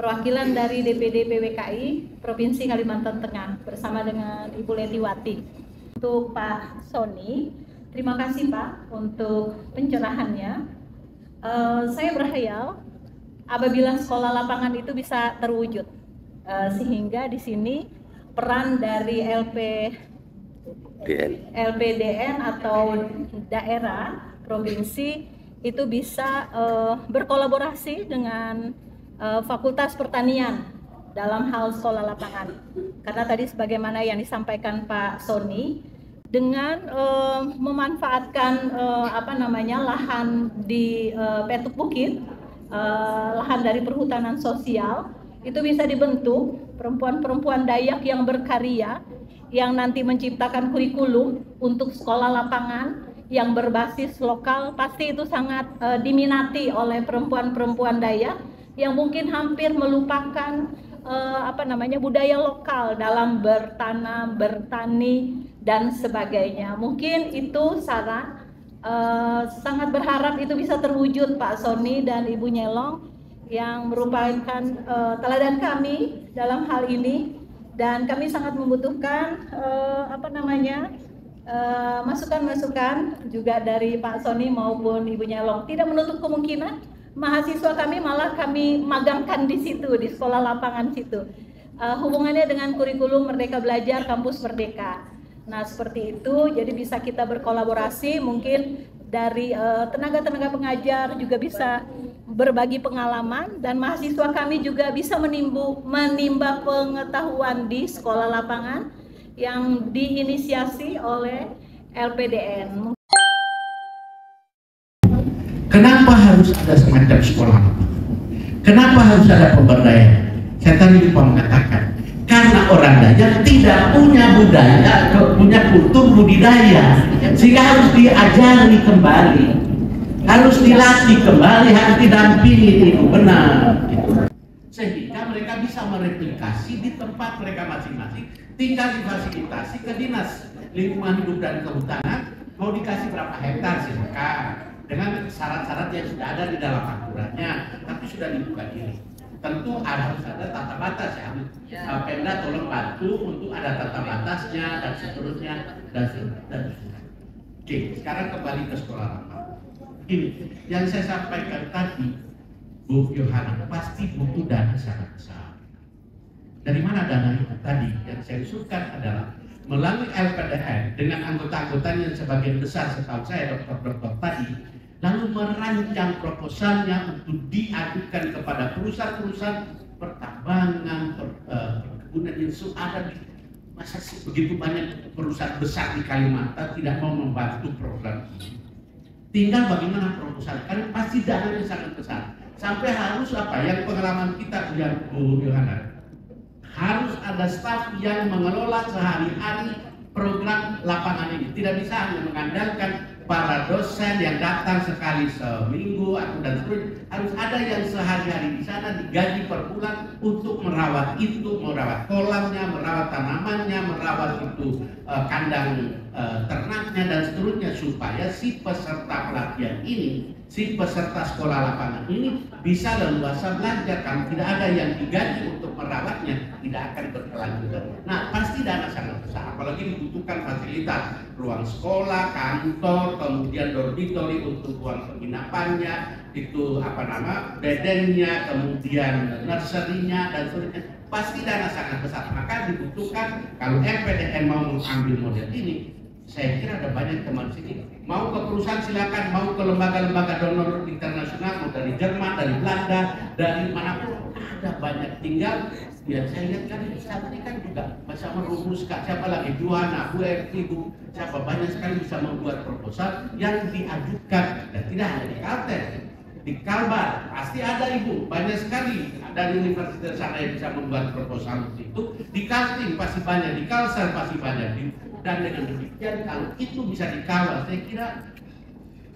perwakilan dari DPD PWKI Provinsi Kalimantan Tengah bersama dengan Ibu Letiwati. Untuk Pak Sony, terima kasih Pak untuk pencerahannya. Saya berkhayal apabila sekolah lapangan itu bisa terwujud, sehingga di sini peran dari LPDN atau daerah provinsi itu bisa berkolaborasi dengan Fakultas Pertanian dalam hal sekolah lapangan. Karena tadi sebagaimana yang disampaikan Pak Sony, dengan memanfaatkan lahan di Petuk Bukit, lahan dari perhutanan sosial, itu bisa dibentuk perempuan-perempuan Dayak yang berkarya, yang nanti menciptakan kurikulum untuk sekolah lapangan yang berbasis lokal. Pasti itu sangat diminati oleh perempuan-perempuan Dayak yang mungkin hampir melupakan budaya lokal dalam bertanam, bertani dan sebagainya. Mungkin itu saran, sangat berharap itu bisa terwujud Pak Sony dan Ibu Nyelong yang merupakan teladan kami dalam hal ini, dan kami sangat membutuhkan masukan-masukan juga dari Pak Sony maupun Ibu Nyelong. Tidak menutup kemungkinan mahasiswa kami malah kami magangkan di situ, di sekolah lapangan situ. Hubungannya dengan kurikulum Merdeka Belajar Kampus Merdeka. Nah, seperti itu, jadi bisa kita berkolaborasi, mungkin dari tenaga-tenaga pengajar juga bisa berbagi pengalaman, dan mahasiswa kami juga bisa menimba pengetahuan di sekolah lapangan yang diinisiasi oleh LPDN. Kenapa harus ada semacam sekolah? Kenapa harus ada pemberdayaan? Saya tadi lupa mengatakan, karena orang Dayak tidak punya budaya, punya kultur budidaya, sehingga harus diajari kembali, harus dilatih kembali, harus didampingi itu benar. Sehingga mereka bisa mereplikasi di tempat mereka masing-masing, tinggal difasilitasi ke Dinas Lingkungan Hidup dan Kehutanan, mau dikasih berapa hektar silakan, dengan syarat-syarat yang sudah ada di dalam aturannya, tapi sudah dibuka diri. Tentu harus ada tata batas ya. Pemda tolong bantu untuk ada tata batasnya dan seterusnya dan seterusnya. Oke, sekarang kembali ke sekolah lapangan. Ini yang saya sampaikan tadi, Bu Yohana, pasti butuh dana sangat besar. Dari mana dana itu tadi? Yang saya usulkan adalah melalui LPDN dengan anggota-anggotanya yang sebagian besar setahu saya dokter-dokter tadi, lalu merancang proposalnya untuk diajukan kepada perusahaan-perusahaan pertambangan, perkebunan yang sudah ada di masa begitu banyak perusahaan besar di Kalimantan tidak mau membantu program ini. Tinggal bagaimana proposal, karena pasti dananya sangat besar. Sampai harus yang pengalaman kita Bu Yohana, harus ada staf yang mengelola sehari-hari program lapangan ini. Tidak bisa hanya mengandalkan para dosen yang datang sekali seminggu atau dan seterusnya. Harus ada yang sehari-hari di sana digaji per bulan untuk merawat itu, merawat kolamnya, merawat tanamannya, merawat itu kandang ternaknya dan seterusnya, supaya si peserta pelatihan ini, si peserta sekolah lapangan ini bisa leluasa belajar. Kalau tidak ada yang digaji untuk merawatnya, tidak akan berkelanjutan. Nah, pasti dana sangat besar, apalagi dibutuhkan fasilitas, ruang sekolah, kantor, kemudian dormitory untuk ruang penginapannya, itu bedennya, kemudian nursery-nya dan seterusnya. Pasti dana sangat besar. Maka dibutuhkan, kalau LPDN mau mengambil model ini, saya kira ada banyak teman sini. Mau ke perusahaan silakan, mau ke lembaga-lembaga donor internasional, mau dari Jerman, dari Belanda, dari manapun, ada banyak. Tinggal ya saya lihat kan saat ini kan juga bisa merumuskan, siapa lagi, Juana, Bu Erti, Bu siapa, banyak sekali bisa membuat proposal yang diajukan, dan tidak hanya di Kalteng, di Kalbar pasti ada Ibu, banyak sekali dari universitas sana yang bisa membuat proposal itu. Di Kaltim pasti banyak, di Kalsel pasti banyak, dan dengan demikian kalau itu bisa dikawal, saya kira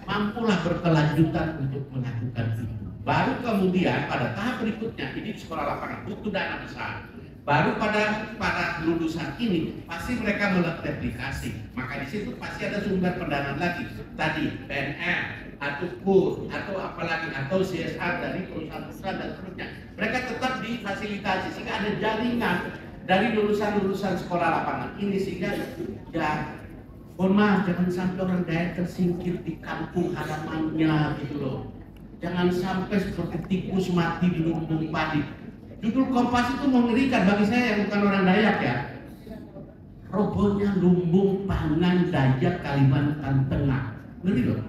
mampulah berkelanjutan untuk melakukan itu. Baru kemudian pada tahap berikutnya, ini sekolah lapangan butuh dana besar. Baru pada lulusan ini pasti mereka melakukan replikasi. Maka di situ pasti ada sumber pendanaan lagi. Tadi PNM atau KUR atau apalagi atau CSR dari perusahaan-perusahaan dan seterusnya. Mereka tetap difasilitasi sehingga ada jaringan dari lulusan-lulusan sekolah lapangan ini, sehingga ya mohon maaf, jangan sampai orang daerah tersingkir di kampung halamannya gitu loh. Jangan sampai seperti tikus mati di lumbung padi. Judul Kompas itu mengerikan bagi saya yang bukan orang Dayak ya. Robohnya lumbung pangan Dayak Kalimantan Tengah. Ngeri loh.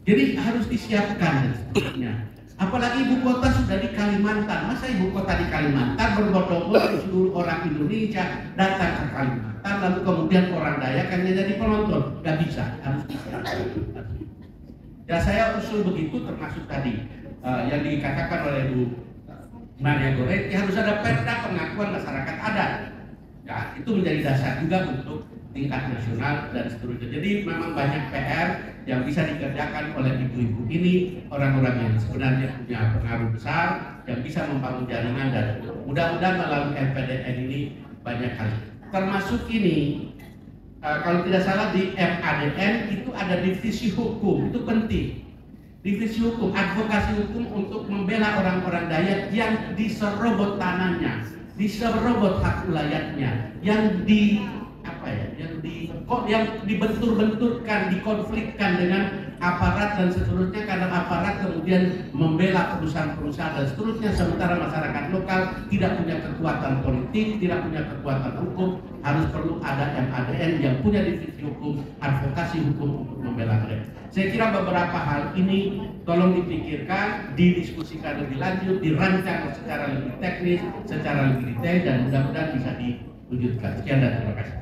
Jadi harus disiapkan dan seterusnya. Apalagi ibu kota sudah di Kalimantan. Masa ibu kota di Kalimantan berbondong-bondong seluruh orang Indonesia datang ke Kalimantan, lalu kemudian orang Dayak hanya jadi penonton? Gak bisa, harus disiapkan. Ya saya usul begitu, termasuk tadi yang dikatakan oleh Bu Maria Goretti, harus ada perda pengakuan masyarakat adat. Ya, itu menjadi dasar juga untuk tingkat nasional dan seterusnya. Jadi memang banyak PR yang bisa dikerjakan oleh ibu-ibu ini, orang-orang yang sebenarnya punya pengaruh besar, yang bisa membangun jaringan, dan mudah-mudahan melalui LPDN ini banyak hal. Termasuk ini, kalau tidak salah di MADN itu ada divisi hukum, itu penting. Divisi hukum, advokasi hukum untuk membela orang-orang Dayak yang diserobot tanahnya, diserobot hak wilayahnya, yang dibentur-benturkan, dikonflikkan dengan aparat dan seterusnya, karena aparat kemudian membela perusahaan-perusahaan dan seterusnya, sementara masyarakat lokal tidak punya kekuatan politik, tidak punya kekuatan hukum. Harus perlu ada MADN yang punya divisi hukum, advokasi hukum untuk membela mereka. Saya kira beberapa hal ini tolong dipikirkan, didiskusikan lebih lanjut, dirancang secara lebih teknis, secara lebih detail, dan mudah-mudahan bisa diwujudkan. Sekian dan terima kasih.